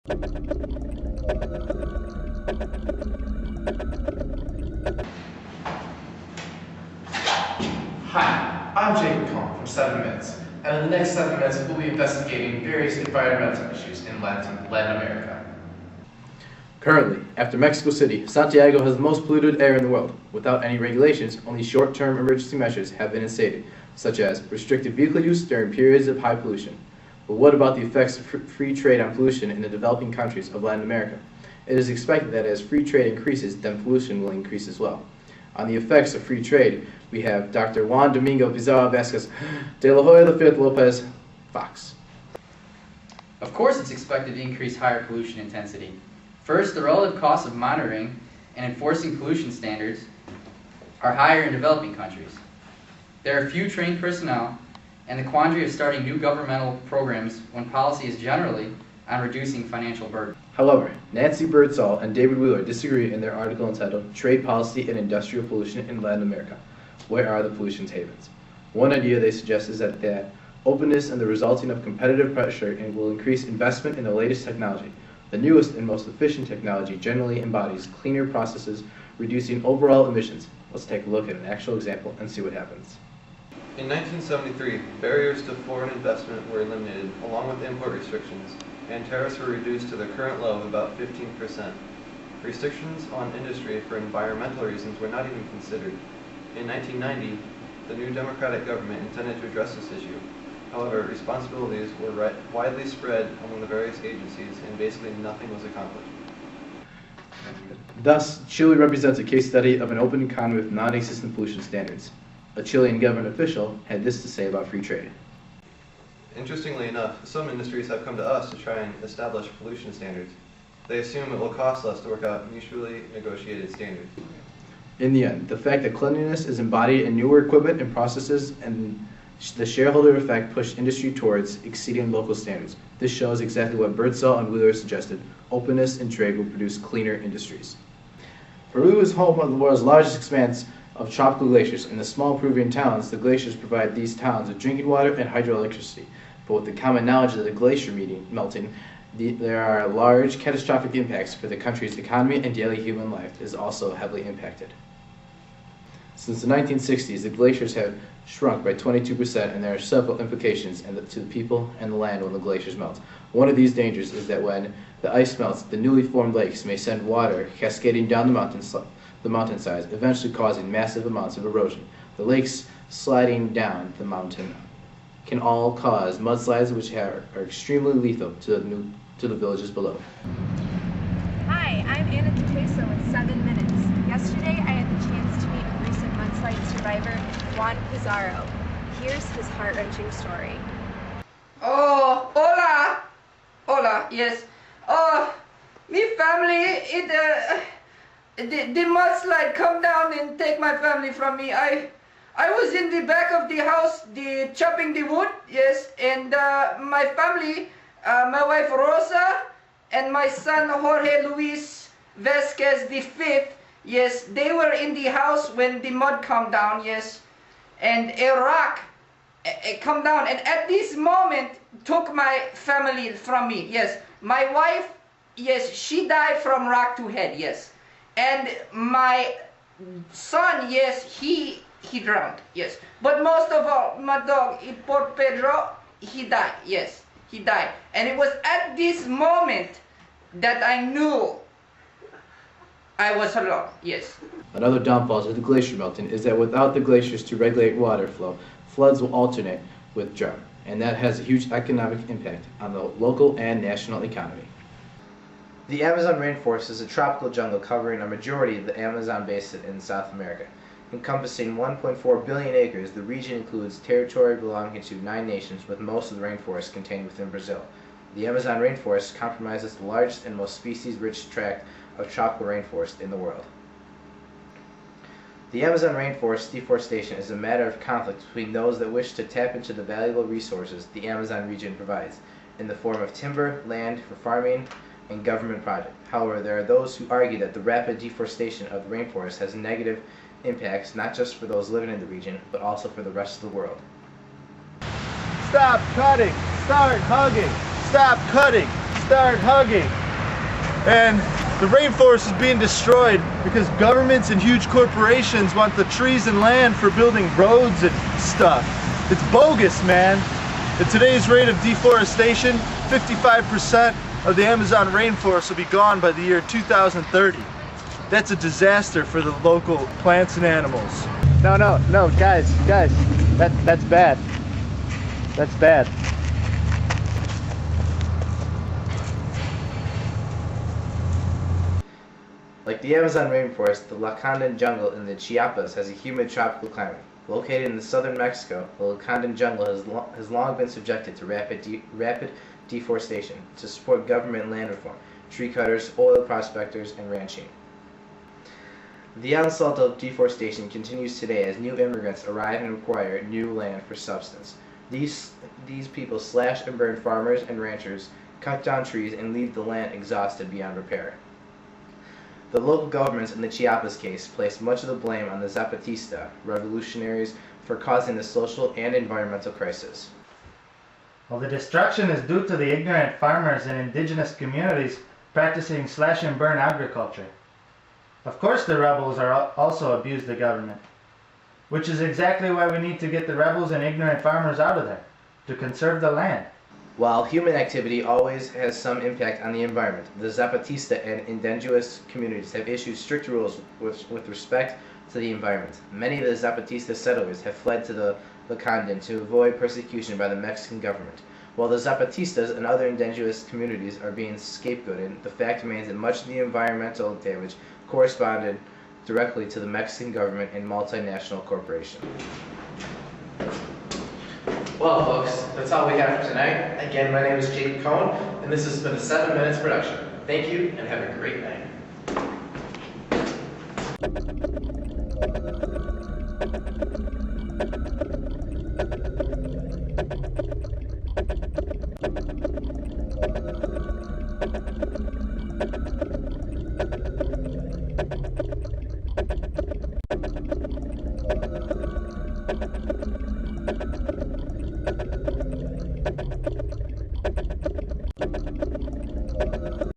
Hi, I'm Jacob Cohn from 7 Minutes, and in the next 7 minutes we'll be investigating various environmental issues in Latin America. Currently, after Mexico City, Santiago has the most polluted air in the world. Without any regulations, only short-term emergency measures have been instated, such as restricted vehicle use during periods of high pollution. But what about the effects of free trade on pollution in the developing countries of Latin America? It is expected that as free trade increases, then pollution will increase as well. On the effects of free trade, we have Dr. Juan Domingo Pizarro Vasquez de la Hoya V Lopez Fox. Of course it's expected to increase higher pollution intensity. First, the relative costs of monitoring and enforcing pollution standards are higher in developing countries. There are few trained personnel, and the quandary of starting new governmental programs when policy is generally on reducing financial burden. However, Nancy Birdsall and David Wheeler disagree in their article entitled Trade Policy and Industrial Pollution in Latin America. Where are the pollution's havens? One idea they suggest is that openness and the resulting of competitive pressure will increase investment in the latest technology. The newest and most efficient technology generally embodies cleaner processes, reducing overall emissions. Let's take a look at an actual example and see what happens. In 1973, barriers to foreign investment were eliminated, along with import restrictions, and tariffs were reduced to the current low of about 15%. Restrictions on industry for environmental reasons were not even considered. In 1990, the new democratic government intended to address this issue. However, responsibilities were widely spread among the various agencies, and basically nothing was accomplished. Thus, Chile represents a case study of an open economy with non-existent pollution standards. A Chilean government official had this to say about free trade. Interestingly enough, some industries have come to us to try and establish pollution standards. They assume it will cost less to work out mutually negotiated standards. In the end, the fact that cleanliness is embodied in newer equipment and processes and the shareholder effect pushed industry towards exceeding local standards. This shows exactly what Birdsall and Wheeler suggested. Openness in trade will produce cleaner industries. Peru is home of the world's largest expanse of tropical glaciers. In the small Peruvian towns, the glaciers provide these towns with drinking water and hydroelectricity. But with the common knowledge of the glacier melting, there are large catastrophic impacts for the country's economy, and daily human life is also heavily impacted. Since the 1960s, the glaciers have shrunk by 22%, and there are several implications to the people and the land when the glaciers melt. One of these dangers is that when the ice melts, the newly formed lakes may send water cascading down the mountainsides, eventually causing massive amounts of erosion. The lakes sliding down the mountain can all cause mudslides, which are extremely lethal to the villages below. Hi, I'm Anna Tuesa with 7 Minutes. Yesterday, I had the chance to meet with recent mudslide survivor Juan Pizarro. Here's his heart-wrenching story. Oh, hola! Hola, yes. Oh, me family, the mudslide come down and take my family from me. I was in the back of the house, chopping the wood, yes, and my family, my wife Rosa, and my son Jorge Luis Vasquez V, yes, they were in the house when the mud come down, yes, and a rock come down, and at this moment took my family from me, yes. My wife, yes, she died from rock to head, yes, and my son, yes, he drowned, yes. But most of all, my dog, poor Pedro, he died, yes, he died. And it was at this moment that I knew I was alone, yes. Another downfall to the glacier melting is that without the glaciers to regulate water flow, floods will alternate with drought, and that has a huge economic impact on the local and national economy. The Amazon rainforest is a tropical jungle covering a majority of the Amazon basin in South America. Encompassing 1.4 billion acres, the region includes territory belonging to 9 nations, with most of the rainforest contained within Brazil. The Amazon rainforest comprises the largest and most species-rich tract of tropical rainforest in the world. The Amazon rainforest deforestation is a matter of conflict between those that wish to tap into the valuable resources the Amazon region provides, in the form of timber, land for farming, and government projects. However, there are those who argue that the rapid deforestation of the rainforest has negative impacts not just for those living in the region, but also for the rest of the world. Stop cutting! Start hugging! Stop cutting! start hugging. And the rainforest is being destroyed because governments and huge corporations want the trees and land for building roads and stuff. It's bogus, man. At today's rate of deforestation, 55% of the Amazon rainforest will be gone by the year 2030. That's a disaster for the local plants and animals. No, guys, that's bad. That's bad. Like the Amazon rainforest, the Lacandan jungle in the Chiapas has a humid tropical climate. Located in the southern Mexico, the Lacandan jungle has long been subjected to rapid deforestation to support government land reform, tree cutters, oil prospectors, and ranching. The onslaught of deforestation continues today as new immigrants arrive and acquire new land for substance. These people slash and burn farmers and ranchers, cut down trees, and leave the land exhausted beyond repair. The local governments in the Chiapas case placed much of the blame on the Zapatista revolutionaries for causing the social and environmental crisis. Well, the destruction is due to the ignorant farmers and indigenous communities practicing slash and burn agriculture. Of course the rebels also abuse the government, which is exactly why we need to get the rebels and ignorant farmers out of there, to conserve the land. While human activity always has some impact on the environment, the Zapatista and indigenous communities have issued strict rules with respect to the environment. Many of the Zapatista settlers have fled to the Lacandan to avoid persecution by the Mexican government. While the Zapatistas and other indigenous communities are being scapegoated, the fact remains that much of the environmental damage corresponded directly to the Mexican government and multinational corporations. Well, folks, that's all we have for tonight. Again, my name is Jake Cohn, and this has been a 7 Minutes production. Thank you, and have a great night.